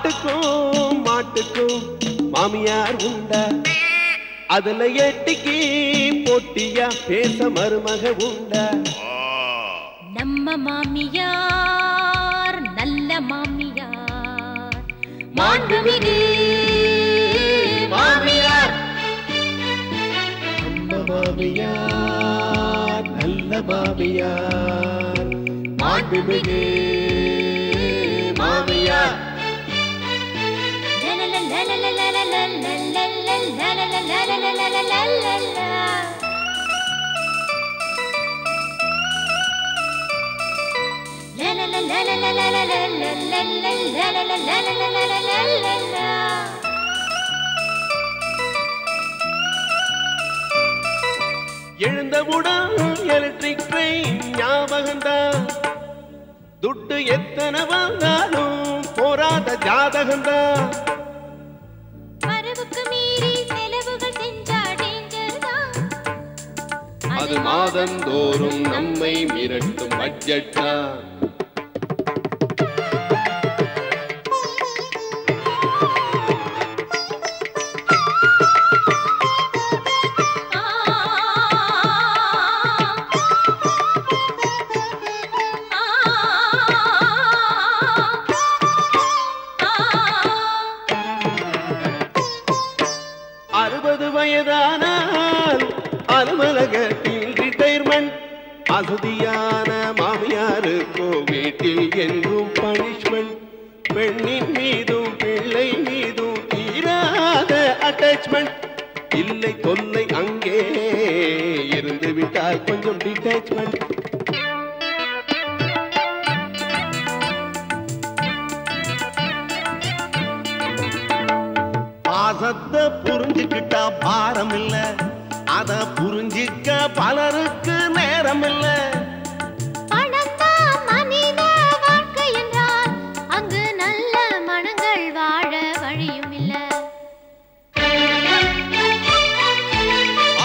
ஆட்டுக்கும் மாட்டுக்கும் மாமியார் உண்டா, அதுல எட்டிக்கு போட்டியா பேச மருமக உண்டா. நம்ம மாமியார் நல்ல மாமியார், மாண்புமிகு மாமியார். நம்ம மாமியார் நல்ல மாமியார், மாண்புமிகு மாமியார். எழுந்தவுடன் எலக்ட்ரிக் ட்ரெயின் ஞாபகம்தான், துட்டு எத்தனை வந்தாலும் போராத ஜாதகம்தான். வரவுக்கு மீறி செலவுகள் செஞ்சா டேஞ்சர் தான், அது மாதந்தோறும் நம்மை மிரட்டும் பட்ஜெட் தான். வயதானால் அலுவலகத்தில் ரிட்டையர்மெண்ட், அசதியான மாமியாருக்கோ வீட்டில் என்றும் பனிஷ்மெண்ட். பெண்ணின் மீதும் பிள்ளை மீதும் தீராத அட்டாச்மெண்ட், இல்லை தொல்லை அங்கே இருந்து விட்டால் கொஞ்சம் டிட்டாச்மெண்ட். பாசத்தை புரிஞ்சுக்கிட்டா பாரம் இல்ல, அத புரிஞ்சிக்க பலருக்கு நேரம் இல்ல. பணத்தான் மனித வாழ்க்கை என்றால் அங்கு நல்ல மனங்கள் வாழ வழியும் இல்ல.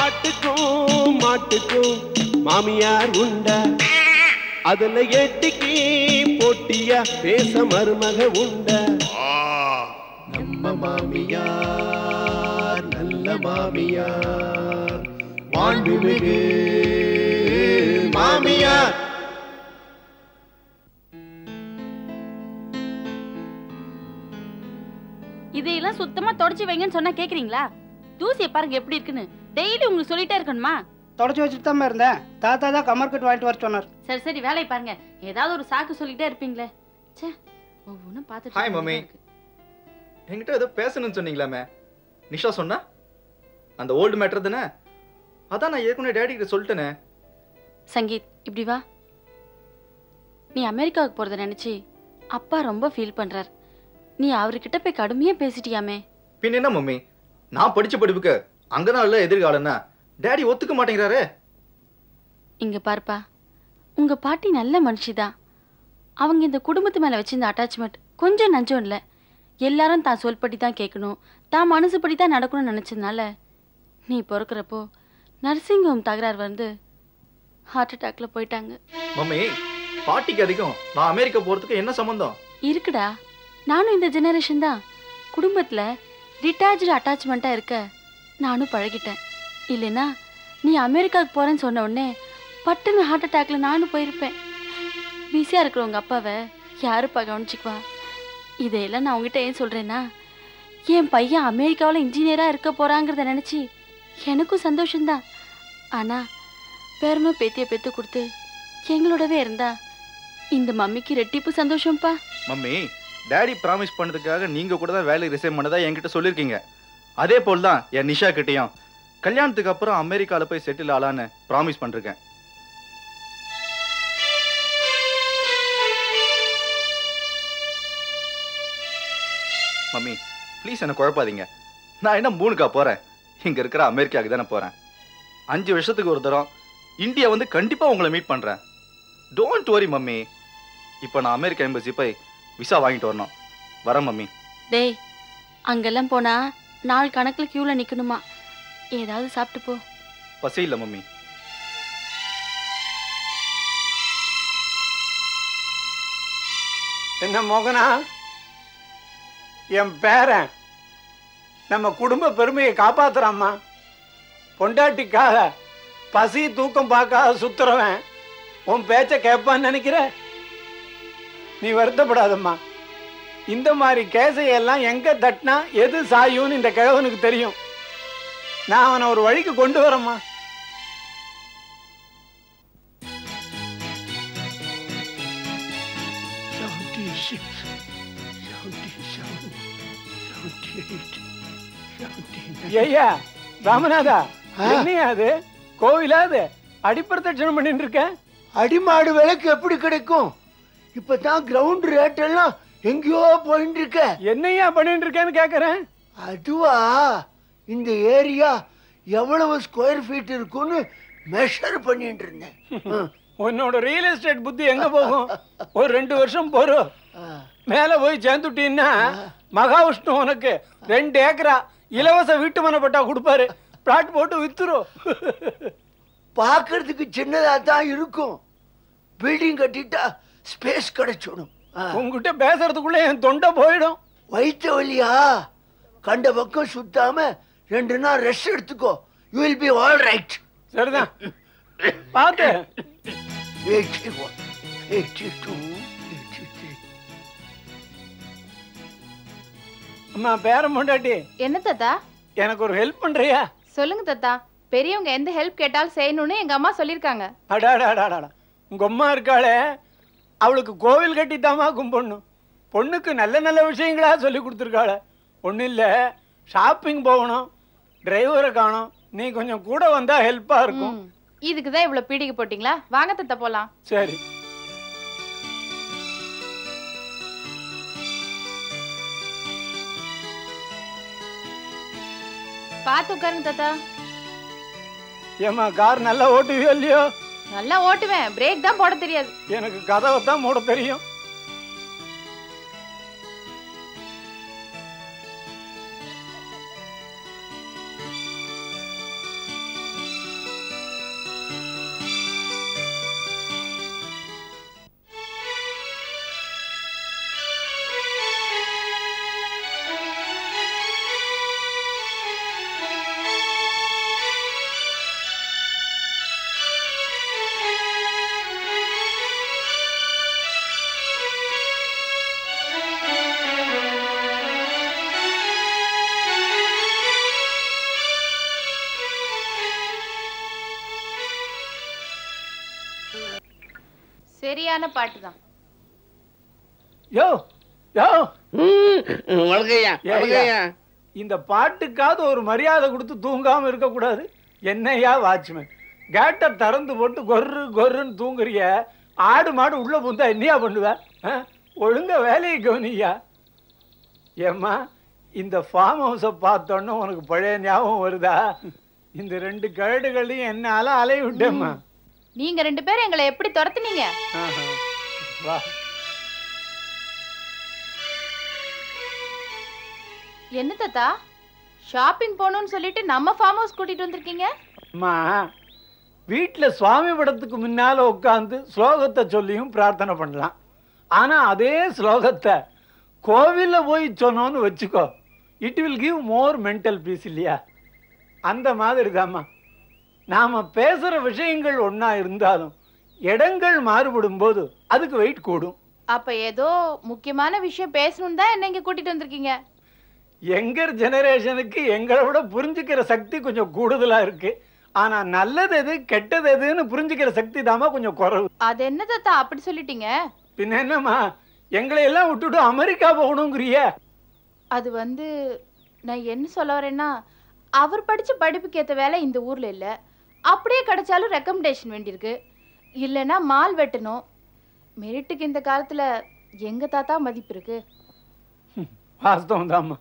ஆட்டுக்கும் மாட்டுக்கும் மாமியார் உண்டா, அதுல எட்டிக்கு போட்டியா பேச மருமக உண்டா. நம்ம மாமியார் நல்ல மாமியார், மாண்புமிகு மாமியார். இதையெல்லாம் சுத்தமா தொடச்சு வைங்கன்னு சொன்னா கேக்குறீங்களா? தூசியை பாருங்க எப்படி இருக்குன்னு. டெய்லி உங்களுக்கு சொல்லிட்டே இருக்கணுமா? தொடச்சு வச்சுட்டு தான் இருந்தேன். தாத்தா தான் கமர்கட் வாங்கிட்டு வர சொன்னார். சரி சரி வேலையை பாருங்க. ஏதாவது ஒரு சாக்கு சொல்லிட்டே இருப்பீங்களே. ச்சே, ஒவ்வொன்றும் பார்த்துட்டு. ஹாய் மம்மி, என்கிட்ட ஏதோ பேசணும்னு சொன்னீங்களாமே, நிஷா சொன்னா? அந்த ஓல்டு மேட்டர் தானே? அதான் நான் ஏற்கனவே டேடி கிட்ட சொல்லிட்டேனே. சங்கீத், இப்படி வா. நீ அமெரிக்காவுக்கு போறத நினைச்சு அப்பா ரொம்ப ஃபீல் பண்றார். நீ அவர்கிட்ட போய் கடுமையா பேசிட்டியாமே. பின் என்ன மம்மி, நான் படிச்ச படிப்புக்கு அங்கதான் இல்ல எதிர்காலம்னா டேடி ஒத்துக்க மாட்டேங்கிறாரு. இங்க பாருப்பா, உங்க பாட்டி நல்ல மனுஷிதான். அவங்க இந்த குடும்பத்து மேல வச்சிருந்த அட்டாச்மெண்ட் கொஞ்சம் நஞ்சம் இல்லை. எல்லாரும் தான் சொல்படி தான் கேட்கணும், தான் மனசுப்படி தான் நடக்கணும்னு நினச்சதுனால நீ பிறக்கிறப்போ நர்சிங் ஹோம் தகராறு வந்து ஹார்ட் அட்டாக்ல போயிட்டாங்க. மம்மி, பாட்டிக்கு அதிகம் நான் அமெரிக்கா போறதுக்கு என்ன சம்பந்தம் இருக்குடா? நானும் இந்த ஜெனரேஷன் தான். குடும்பத்தில் டிட்டாச்சு அட்டாச்மெண்ட்டாக இருக்க நானும் பழகிட்டேன். இல்லைன்னா நீ அமெரிக்காவுக்கு போகிறேன்னு சொன்ன உடனே பட்டுன்னு ஹார்ட் அட்டாக்ல நானும் போயிருப்பேன். பிஸியாக இருக்கிறவங்க அப்பாவை யாருப்பா கவனிச்சிக்குவா? இதையெல்லாம் நான் உங்ககிட்ட ஏன் சொல்கிறேன்னா, என் பையன் அமெரிக்காவில் இன்ஜினியராக இருக்க போகிறாங்கிறத நினச்சி எனக்கும் சந்தோஷம்தான். ஆனால் பேரனும் பேத்தியை பெற்று கொடுத்து எங்களோடவே இருந்தா இந்த மம்மிக்கு ரெட்டிப்பு சந்தோஷம்ப்பா. மம்மி, டேடி ப்ராமிஸ் பண்ணதுக்காக நீங்க கூட தான் வேலை ரிசைன் பண்ணதா என்கிட்ட சொல்லியிருக்கீங்க. அதே போல் தான் என் நிஷா கிட்டையும் கல்யாணத்துக்கு அப்புறம் அமெரிக்காவில் போய் செட்டில் ஆலான்னு ப்ராமிஸ் பண்ணிருக்கேன். மம்மி ப்ளீஸ் என்ன குழப்பாதீங்க. நான் என்ன 3க்கா போறேன்? இங்க இருக்கிற அமெரிக்காவுக்கு தானே போறேன். 5 வருஷத்துக்கு ஒரு தரம் இந்தியா வந்து கண்டிப்பா உங்களை மீட் பண்றேன். Don't worry mummy. இப்போ நான் அமெரிக்கா எம்பசி போய் விசா வாங்கிட்டு வரணும். வரேன் மம்மி. டேய், அங்கெல்லாம் போனா நாள் கணக்கில் கியூல நிக்கணுமா? ஏதாவது சாப்பிட்டு போ. பசி இல்லை மம்மி. என்ன மோகனா, என் பேரன் நம்ம குடும்ப பெருமையை காப்பாத்துறாம்மா. பொண்டாட்டிக்காக பசி தூக்கம் பார்க்காத சுத்துறவன் உன் பேச்ச கேட்பான்னு நினைக்கிற? நீ வருத்தப்படாதம்மா. இந்த மாதிரி கேசையெல்லாம் எங்க தட்டினா எது சாயும்னு இந்த கிழவனுக்கு தெரியும். நான் அவனை ஒரு வழிக்கு கொண்டு வரேம்மா. ஐயா ராமநாதா, என்னையா அது? கோவிலாது அடிப்பிரதட்சணம் பண்ணிட்டு இருக்க? அடிமாடு விலைக்கு எப்படி கிடைக்கும்? இப்பதான் கிரவுண்ட் ரேட் எல்லாம் எங்கேயோ போயிட்டு இருக்க. என்னையா பண்ணிட்டு இருக்கேன்னு கேக்குறேன். அதுவா, இந்த ஏரியா எவ்வளவு ஸ்கொயர் ஃபீட் இருக்குன்னு மெஷர் பண்ணிட்டு இருந்தேன். உன்னோட ரியல் எஸ்டேட் புத்தி எங்க போகும்? ஒரு 2 வருஷம் போறோம், மேல போய் சேர்ந்துட்டீன்னா மகாவிஷ்ணு உனக்கு 2 ஏக்கரா இலவச வீட்டு மனப்பட்டா கொடுப்பாரு. பிளாட் போட்டு வித்துரும். பாக்குறதுக்கு சின்னதா தான் இருக்கும். பில்டிங் கட்டிட்டா ஸ்பேஸ் கிடைச்சிடும். உங்ககிட்ட பேசுறதுக்குள்ள என் தொண்டை போயிடும். வயிற்று வலியா? கண்ட பக்கம் சுத்தாம 2 நாள் ரெஸ்ட் எடுத்துக்கோ. You will be all right. சரிதான், பாத்து. 81, 82, 83. அம்மா பேரம் பொண்டாட்டி, என்ன தாத்தா? எனக்கு ஒரு ஹெல்ப் பண்றியா? சொல்லுங்க தாத்தா. பெரியவங்க எந்த ஹெல்ப் கேட்டாலும் செய்யணும்னு எங்க அம்மா சொல்லிருக்காங்க. அடாடாடாடா, உங்க அம்மா இருக்காளே, அவளுக்கு கோவில் கட்டித்தாமா கும்பிடணும். பொண்ணுக்கு நல்ல நல்ல விஷயங்களா சொல்லி கொடுத்துருக்காள. ஒன்றும் இல்லை, ஷாப்பிங் போகணும், டிரைவரை காணும். நீ கொஞ்சம் கூட வந்தா ஹெல்ப்பா இருக்கும். இதுக்கு தான் இவ்வளவு பீடிகை போட்டீங்களா? வாங்க தாத்தா போலாம். சரி. பார்த்து உட்காருங்க தாத்தா. ஏமா கார் நல்லா ஓட்டுவியோ இல்லையோ? நல்லா ஓட்டுவேன், பிரேக் தான் போட தெரியாது. எனக்கு கதவை தான் மூட தெரியும். சரியான பாட்டு தான். யோ யோ, வணக்கம்யா. இந்த பாட்டுக்காவது ஒரு மரியாதை கொடுத்து தூங்காம இருக்க கூடாது? என்னையா வாட்ச்மேன், கேட்டை திறந்து போட்டு கொர்ரு கொர்ருன்னு தூங்குறிய? ஆடு மாடு உள்ள பூந்தா என்னையா பண்ணுவ? ஒழுங்கா வேலையை கவனியா. ஏம்மா, இந்த ஃபார்ம் ஹவுஸை பார்த்தோன்னு உனக்கு பழைய ஞாபகம் வருதா? இந்த 2 கழுடுகளையும் என்னால அலைய விட்டேம்மா. நீங்க 2 பேரும் எங்களை எப்படி துரத்துனீங்க? வா. என்ன தாத்தா, ஷாப்பிங் போகணும்னு சொல்லிட்டு நம்ம ஃபார்ம் ஹவுஸ் கூட்டிட்டு வந்திருக்கீங்க? அம்மா, வீட்டில் சுவாமி படத்துக்கு முன்னால உட்காந்து ஸ்லோகத்தை சொல்லியும் பிரார்த்தனை பண்ணலாம். ஆனா அதே ஸ்லோகத்தை கோவில்ல போய் சொன்னோன்னு வச்சுக்கோ, it will give more mental piece இல்லையா? அந்த மாதிரி தாம்மா, நாம பேசுற விஷயங்கள் ஒன்னா இருந்தாலும் இடங்கள் மாறுபடும் போது அதுக்கு வெயிட் கூடும். அப்ப ஏதோ முக்கியமான விஷயம் பேசணும் தான் என்ன இங்க கூட்டிட்டு வந்திருக்கீங்க. எங்கர் ஜெனரேஷனுக்கு எங்களை விட புரிஞ்சுக்கிற சக்தி கொஞ்சம் கூடுதலா இருக்கு. ஆனா நல்லது எது கெட்டது எதுன்னு புரிஞ்சுக்கிற சக்தி தாமா கொஞ்சம் குறைவு. அது என்ன தாத்தா அப்படி சொல்லிட்டீங்க? பின்ன என்னம்மா, எங்களை எல்லாம் விட்டுட்டு அமெரிக்கா போகணுங்கிறிய? அது நான் என்ன சொல்ல வரேன்னா, அவர் படிச்ச படிப்புக்கு ஏற்ற வேலை இந்த ஊர்ல இல்ல. அப்படியே கிடைச்சாலும் ரெக்கமெண்டேஷன் வேண்டியிருக்கு. இல்லைன்னா மால் வெட்டணும். மெரிட்டுக்கு இந்த காலத்துல எங்க தாத்தா மதிப்பு இருக்கு? வாஸ்தவம் தாம்மா.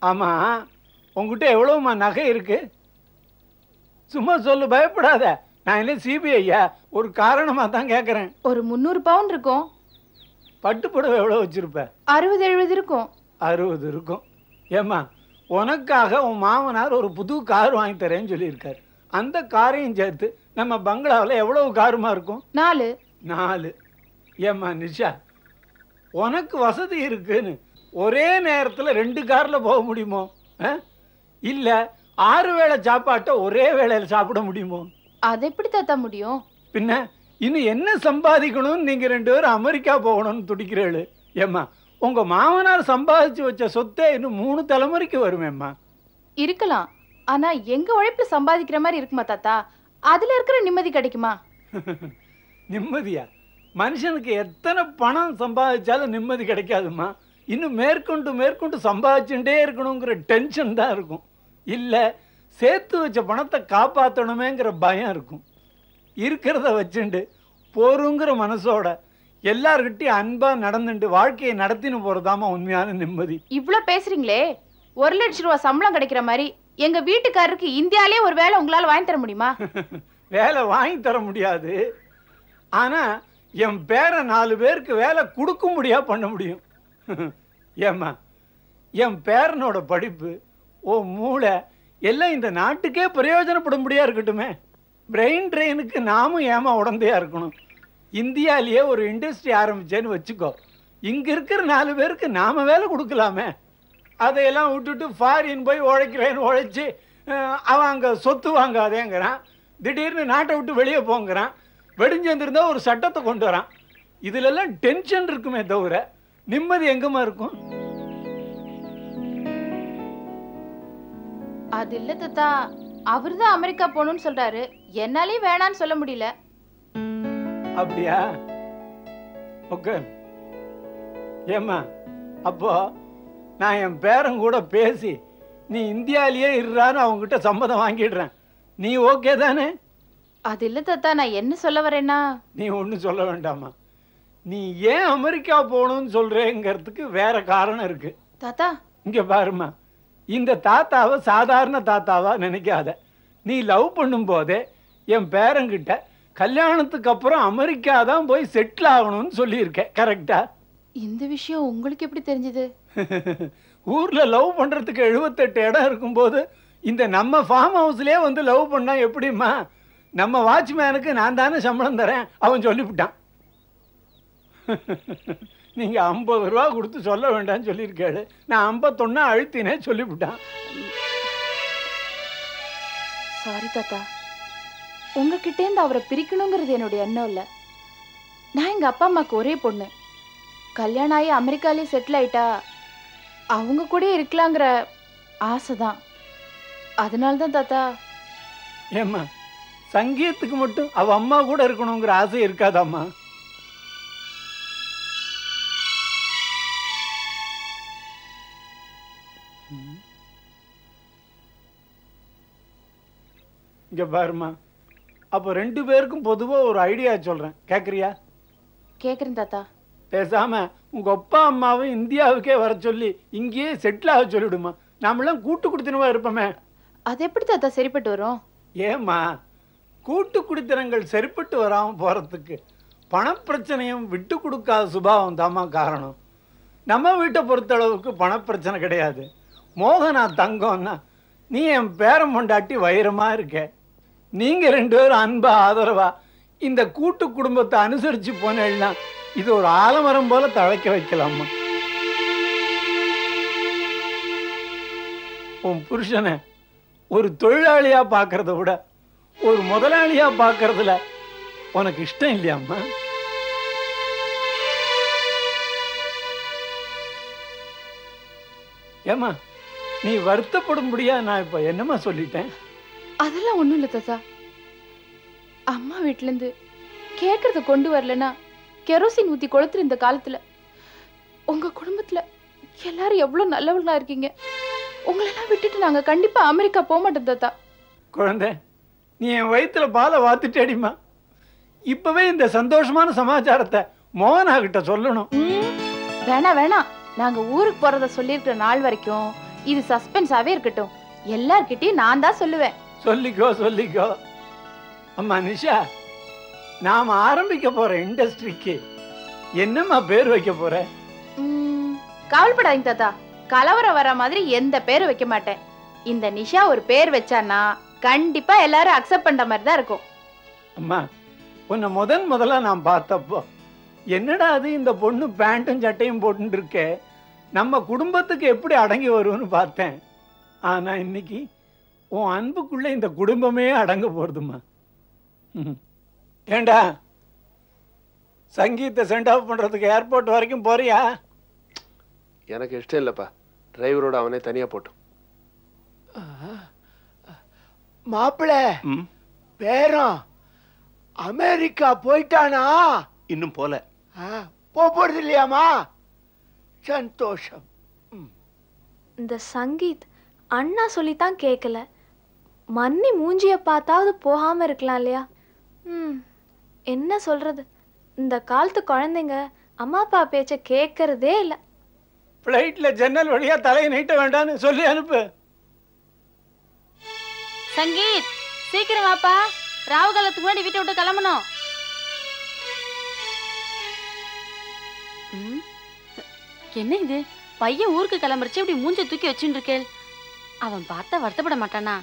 ஆமா, உங்ககிட்ட எவ்வளவுமா நகை இருக்கு? சும்மா சொல்லு, பயப்படாத. நான் என்ன சிபிஐயா? ஒரு காரணமா தான் கேட்கறேன். ஒரு 300 பவுன் இருக்கும். பட்டு புடவை எவ்வளவு வச்சிருப்ப? 60-70 இருக்கும். 60 இருக்கும். ஏம்மா, உனக்காக உன் மாமனார் ஒரு புது கார் வாங்கி தரேன்னு சொல்லியிருக்காரு. அந்த காரையும் சேர்த்து நம்ம பங்களாவில் எவ்வளவு காருமா இருக்கும்? 4. 4. ஏம்மா நிஷா, உனக்கு வசதி இருக்குன்னு ஒரே நேரத்தில் 2 காரில் போக முடியுமோ? இல்லை 6 வேளை சாப்பாட்டை ஒரே வேளையில் சாப்பிட முடியுமோ? அது எப்படி தாத்தா முடியும்? பின்ன இன்னும் என்ன சம்பாதிக்கணும்னு நீங்கள் 2 பேரும் அமெரிக்கா போகணும்னு துடிக்கிறேள். ஏம்மா உங்கள் மாமனார் சம்பாதிச்சு வச்ச சொத்தை இன்னும் 3 தலைமுறைக்கு வருமேம்மா. இருக்கலாம். ஆனா எங்க உழைப்புல சம்பாதிக்கிற மாதிரி இருக்குமா தாத்தா? அதுல இருக்கிற நிம்மதி கிடைக்குமா? நிம்மதியா? மனுஷனுக்கு எத்தனை பணம் சம்பாதிச்சாலும் நிம்மதி கிடைக்காதுமா. இன்னும் மேற்கொண்டு சம்பாதிச்சுட்டே இருக்கணுங்கிற டென்ஷன் தான் இருக்கும். இல்லை சேர்த்து வச்ச பணத்தை காப்பாற்றணுமேங்கிற பயம் இருக்கும். இருக்கிறத வச்சுண்டு போருங்கிற மனசோட எல்லார்கிட்டையும் அன்பா நடந்துட்டு வாழ்க்கையை நடத்தின்னு போறதாமா உண்மையான நிம்மதி. இவ்வளோ பேசுறீங்களே, 1 லட்சம் ரூபா சம்பளம் கிடைக்கிற மாதிரி எங்க வீட்டுக்காரருக்கு இந்தியாலே ஒரு வேலை உங்களால வாங்கி தர முடியுமா? வேலை வாங்கி தர முடியாது. ஆனா என் பேரை 4 பேருக்கு வேலை கொடுக்க முடியா பண்ண முடியும். ஏம்மா என் பேரனோட படிப்பு, ஓ மூளை எல்லாம் இந்த நாட்டுக்கே பிரயோஜனப்பட முடியா இருக்கட்டுமே. பிரெயின் ட்ரெயினுக்கு நாமும் ஏமா உடந்தையா இருக்கணும். இந்தியாலேயே ஒரு இண்டஸ்ட்ரி ஆரம்பிச்சேன்னு வச்சுக்கோ, இங்க இருக்கிற 4 பேருக்கு நாம வேலை கொடுக்கலாமே. அதையெல்லாம் விட்டுட்டு ஃபாரின் போய் உழைக்கிறேன்னு உழைச்சி அவன் அங்கே சொத்து வாங்காதேங்கிறான். திடீர்னு நாட்டை விட்டு வெளியே போங்கிறான். வெடிஞ்சு வந்திருந்தா ஒரு சட்டத்தை கொண்டு வரான். இதுலெல்லாம் டென்ஷன் இருக்குமே தவிர நிம்மதி எங்கம்மா இருக்கும்? அது இல்ல தாத்தா, அவர் தான் அமெரிக்கா போகணும்னு சொல்றாரு. என்னாலையும் வேணான்னு சொல்ல முடியல. அப்படியா? ஓகே. ஏம்மா அப்போ நான் என் பேரன் கூட பேசி நீ இந்தியாலேயே இருறான்னு அவங்ககிட்ட சம்மதம் வாங்கிடுறேன். நீ ஓகே தானே? அது இல்ல தாத்தா, நான் என்ன சொல்ல வரேன்னா, நீ ஒன்றும் சொல்ல வேண்டாமா. நீ ஏன் அமெரிக்கா போகணும்னு சொல்றேங்கிறதுக்கு வேற காரணம் இருக்கு. தாத்தா இங்க பாருமா, இந்த தாத்தாவை சாதாரண தாத்தாவா நினைக்காத. நீ லவ் பண்ணும் போதே என் பேரங்கிட்ட கல்யாணத்துக்கு அப்புறம் அமெரிக்கா தான் போய் செட்டில் ஆகணும்னு சொல்லியிருக்கேன். கரெக்டா? இந்த விஷயம் உங்களுக்கு எப்படி தெரிஞ்சது? ஊர்ல லவ் பண்றதுக்கு 78 இடம் இருக்கும்போது இந்த நம்ம ஃபார்ம் ஹவுஸ்லயே வந்து லவ் பண்ணா எப்படிம்மா? நம்ம வாட்ச்மேனுக்கு நான் தானே சம்பளம் தரேன், அவன் சொல்லிவிட்டான். நீங்க 50 ரூபா கொடுத்து சொல்ல வேண்டாம்னு சொல்லியிருக்காரு. நான் 51 அழுத்தினே சொல்லிவிட்டான். சாரி தாத்தா, உங்ககிட்டேருந்து அவரை பிரிக்கணுங்கிறது என்னுடைய எண்ணம் இல்லை. நான் எங்க அப்பா அம்மாவுக்கு ஒரே பொண்ணு. கல்யாணம் ஆகி அமெரிக்காலேயே செட்டில் ஆயிட்டா அவங்க கூட இருக்கலாங்கிற ஆசைதான். அதனால தான் தாத்தா. ஏம்மா சங்கீதத்துக்கு மட்டும் அவ அம்மா கூட இருக்கணுங்கிற ஆசை இருக்காதாம்மா? இங்க பாருமா, அப்போ 2 பேருக்கும் பொதுவா ஒரு ஐடியா சொல்றேன், கேக்குறியா? கேக்குறேன் தாத்தா. பேசாம உங்க அப்பா அம்மாவும் இந்தியாவுக்கே வர சொல்லி இங்கேயே செட்டில் ஆக சொல்லிவிடுமா. நாமெல்லாம் கூட்டு குடித்தனமா இருப்போமே. அது எப்படி தாத்தா சரிப்பட்டு வரும்? ஏம்மா, கூட்டு குடித்தனங்கள் சரிப்பட்டு வராம போறதுக்கு பணப்பிரச்சனையும் விட்டு கொடுக்காத சுபாவம் தாமா காரணம். நம்ம வீட்டை பொறுத்தளவுக்கு பணப்பிரச்சனை கிடையாது. மோகனா தங்கம்னா நீ என் பேரம் பொண்டாட்டி வைரமா இருக்க. நீங்க 2 பேரும் அன்பா ஆதரவா இந்த கூட்டு குடும்பத்தை அனுசரிச்சு போனேன்னா இது ஒரு ஆலமரம் போல தழைக்க வைக்கலாமா. உன் புருஷனை ஒரு தொழிலாளியா பார்க்கறத விட ஒரு முதலாளியா பார்க்கறதுல உனக்கு இஷ்டம் இல்லையாம்மா? ஏமா நீ வருத்தப்படும்படியா நான் இப்ப என்னமா சொல்லிட்டேன்? அதெல்லாம் ஒண்ணும் இல்லை தாத்தா. அம்மா வீட்டுல இருந்து கேட்கறத கொண்டு வரலன்னா கெரோசின் ஊத்தி கொளுத்துற இந்த காலத்துல உங்க குடும்பத்துல எல்லாரும் எவ்வளவு நல்லவங்களா இருக்கீங்க. உங்களெல்லாம் விட்டுட்டு நாங்க கண்டிப்பா அமெரிக்கா போக மாட்டோம் தாத்தா. குழந்தை, நீ என் வயிற்றுல பாலை வாத்துட்டேடிமா. இப்பவே இந்த சந்தோஷமான சமாச்சாரத்தை மோகனா கிட்ட சொல்லணும். வேணாம் வேணாம், நாங்க ஊருக்கு போறத சொல்லியிருக்கிற நாள் வரைக்கும் இது சஸ்பென்ஸாவே இருக்கட்டும். எல்லார்கிட்டயும் நான் தான் சொல்லுவேன். சொல்லிக்கோ சொல்லிக்கோ. அம்மா நிஷா, நாம ஆரம்பிக்க போற இண்டஸ்ட்ரிக்கு என்னம்மா பேர் வைக்க போற? கவலைப்படாதீங்க தாத்தா, கலவரம் வர மாதிரி எந்த பேரும் வைக்க மாட்டேன். இந்த நிஷா ஒரு பேர் வச்சான்னா கண்டிப்பா எல்லாரும் அக்செப்ட் பண்ற மாதிரி தான் இருக்கும். அம்மா, உன்னை முதல்ல நான் பார்த்தப்போ என்னடா அது இந்த பொண்ணு பேண்ட்டும் சட்டையும் போட்டு இருக்கே, நம்ம குடும்பத்துக்கு எப்படி அடங்கி வரும்னு பார்த்தேன். ஆனா இன்னைக்கு உன் அன்புக்குள்ள இந்த குடும்பமே அடங்க போறதுமா. ஏண்டா சங்கீத்தை சென்ட் ஆஃப் பண்றதுக்கு ஏர்போர்ட் வரைக்கும் போறியா? எனக்கு இஷ்டம் இல்லப்பா, டிரைவரோட அவனே தனியா போட்டோம். மாப்பிள்ள பேரம் அமெரிக்கா போயிட்டானா? இன்னும் போல. போறது இல்லையாமா? சந்தோஷம். இந்த சங்கீத் அண்ணா சொல்லித்தான் கேட்கல. மன்னி மூஞ்சிய பார்த்தாவது போகாம இருக்கலாம் இல்லையா? என்ன சொல்றது, இந்த காலத்து குழந்தைங்க அம்மா அப்பா பேச்ச கேட்கறதே இல்லை. பிளைட்ல ஜன்னல் வழியா தலையை நீட்ட வேண்டாம்னு சொல்லி அனுப்பு. சங்கீத் சீக்கிரம் வாப்பா, ராவு காலத்துக்கு முன்னாடி வீட்டை விட்டு கிளம்பணும். என்ன இது, பையன் ஊருக்கு கிளம்புறச்சு இப்படி மூஞ்ச தூக்கி வச்சுட்டு இருக்கேள். அவன் பார்த்தா வருத்தப்பட மாட்டானா?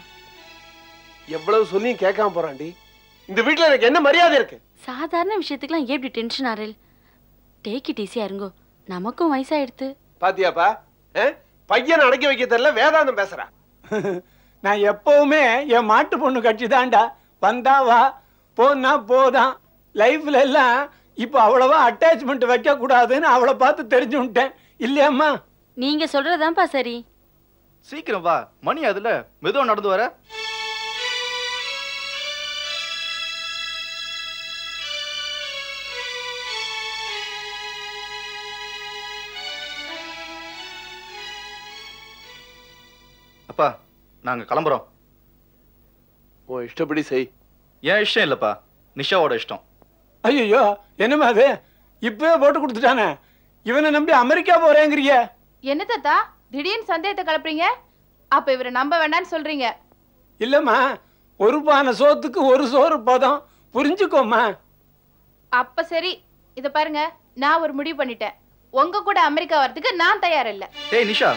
எவ்வளவு சொல்லியும் கேட்காம போறான்டி. இந்த வீட்டுல எனக்கு என்ன மரியாதை இருக்கு? சாதாரண விஷயத்துக்குலாம் ஏன் இப்படி டென்ஷன் ஆறேள்? டேக் இட் ஈஸியா இருங்கோ, நமக்கும் வயசாயிடுத்து. பாத்தியாப்பா, பையனை அடக்கி வைக்க தெரியல, வேதாந்தம் பேசுறா. நான் எப்பவுமே என் மாட்டு பொண்ணு கட்சி தான்டா. வந்தா வா, போனா போதான். லைஃப்ல எல்லாம் இப்ப அவ்வளவா அட்டாச்மெண்ட் வைக்க கூடாதுன்னு அவளை பார்த்து தெரிஞ்சுட்டேன் இல்லையாம்மா? நீங்க சொல்றதான்ப்பா சரி. சீக்கிரம் வா, மணி அதுல மெதுவா நடந்து வர. அப்பா நாங்க கிளம்புறோம். உன் இஷ்டப்படி செய். ஏன் இஷ்டம் இல்லப்பா, நிஷாவோட இஷ்டம். ஐயோ என்னமா அது, இப்பவே போட்டு கொடுத்துட்டானே. இவனை நம்பி அமெரிக்கா போறேங்கிறிய? என்ன தாத்தா திடீர்னு சந்தேகத்தை கலப்புறீங்க? அப்ப இவரை நம்ப வேண்டாம்னு சொல்றீங்க? இல்லம்மா, ஒரு பானை சோத்துக்கு ஒரு சோறு பதம், புரிஞ்சுக்கோமா. அப்ப சரி, இத பாருங்க, நான் ஒரு முடிவு பண்ணிட்டேன். உங்க கூட அமெரிக்கா வரதுக்கு நான் தயார் இல்ல. டேய் நிஷா,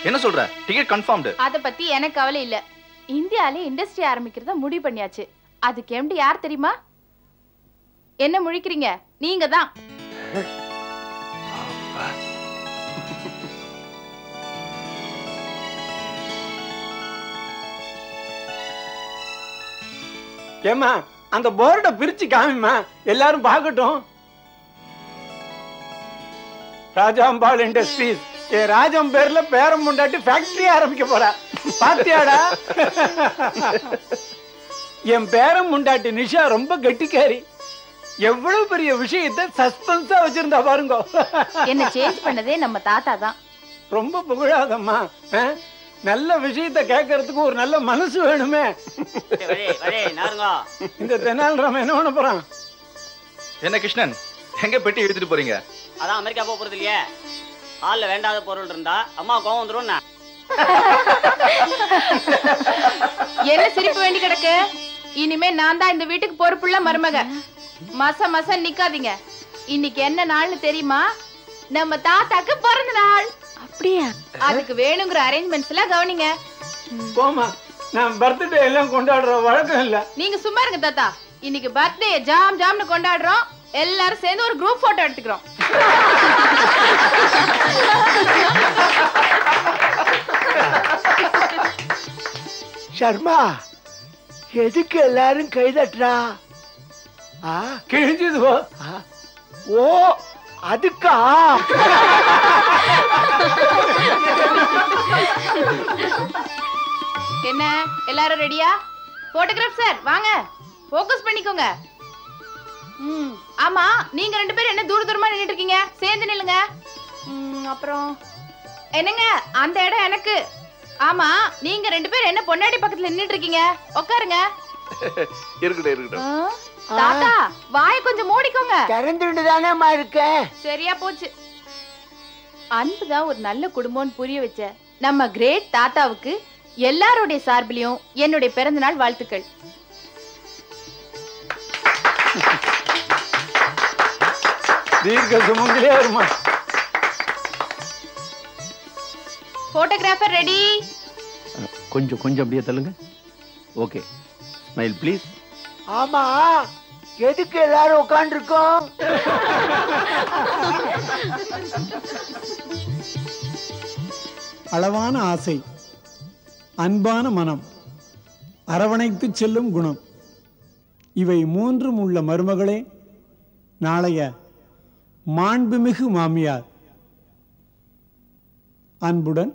என்ன சொல்ற? Ticket confirmed. அத பத்தி எனக்கு கவலை இல்ல. இந்தியால இண்டஸ்ட்ரி ஆரம்பிக்கிறத முடிவு பண்ணியாச்சு. அதுக்கு எம்டி யார் தெரியுமா? என்ன முழிக்கிறீங்க? நீங்க தான். ஏமா அந்த போர்டை பிரிச்சு காமிமா, எல்லாரும் பார்க்கட்டும். ராஜாம்பாள் இண்டஸ்ட்ரீஸ், ராஜம் பேர்ல பேரம் முண்டாட்டி ஃபேக்டரி ஆரம்பிக்க போறா. பாத்தியாடா? என் பேரம் முண்டாட்டி நிஷா ரொம்ப கெட்டிக்காரி. எவ்வளவு பெரிய விஷயத்தை சஸ்பென்ஸா வச்சிருந்தா பாருங்க. என்ன சேஞ்ச் பண்ணதே நம்ம தாத்தா தான். ரொம்ப புகழாதம்மா. நல்ல விஷயத்தை கேட்கறதுக்கு ஒரு நல்ல மனசு வேணுமே. இந்த தெனாலிராமன் என்ன பண்ண போறான்? என்ன கிருஷ்ணன், எங்க பெட்டி எடுத்துட்டு போறீங்க? அதான் அமெரிக்கா போக போறது இல்லையே. ஹால்ல வேண்டாத பொருள் இருந்தா அம்மா கோவம் வந்துரும். என்ன சிரிப்பு வேண்டி கிடக்கு? இனிமே நான் தான் இந்த வீட்டுக்கு பொறுப்புள்ள மருமக. மச நிக்காதீங்க. இன்னைக்கு என்ன நாள்னு தெரியுமா? நம்ம தாத்தாக்கு பிறந்த நாள். அப்படியா? அதுக்கு வேணுங்கிற அரேஞ்ச்மெண்ட்ஸ் எல்லாம் கவனிங்க. போமா, நான் பர்த்டே எல்லாம் கொண்டாடுற வழக்கம் இல்ல. நீங்க சும்மா இருங்க தாத்தா. இன்னைக்கு பர்த்டே ஜாம்னு கொண்டாடுறோம். எல்லாரும் சேர்ந்து ஒரு குரூப் போட்டோ எடுத்துக்கிறோம். சர்மா, எதுக்கு எல்லாரும் கைதட்டுறா? கிழிஞ்சது. ஓ அதுக்கா? என்ன எல்லாரும் ரெடியா? போட்டோகிராஃப் சார் வாங்க, ஃபோக்கஸ் பண்ணிக்கோங்க. ஆமா, நீங்க ரெண்டு பேரும் என்ன தூரமா நின்னுட்டு இருக்கீங்க? சேர்ந்து நில்லுங்க. அப்புறம் என்னங்க அந்த இடம் எனக்கு. ஆமா, நீங்க ரெண்டு பேரும் என்ன பொன்னாடி பக்கத்துல நின்னுட்டு இருக்கீங்க? உட்காருங்க. இருக்கட்டும். தாத்தா வாயை கொஞ்சம் மூடிக்கோங்க. திறந்துட்டு தானேமா இருக்கேன். சரியா போச்சு. அன்புதான் ஒரு நல்ல குடும்பம்னு புரிய வச்ச நம்ம கிரேட் தாத்தாவுக்கு எல்லாருடைய சார்பிலையும் என்னுடைய பிறந்த நாள் வாழ்த்துக்கள். தீர்க்க சுமங்கலியா இருமா. Photographer ready? கொஞ்சம் அப்படியே தள்ளுங்க. Okay, smile please. ஆமா, எதுக்கு எல்லாரும் உட்கார்ந்து இருக்கோம்? அளவான ஆசை, அன்பான மனம், அரவணைத்து செல்லும் குணம், இவை மூன்றும் உள்ள மருமகளே நாளைய மாண்புமிகு மாமியார். அன்புடன்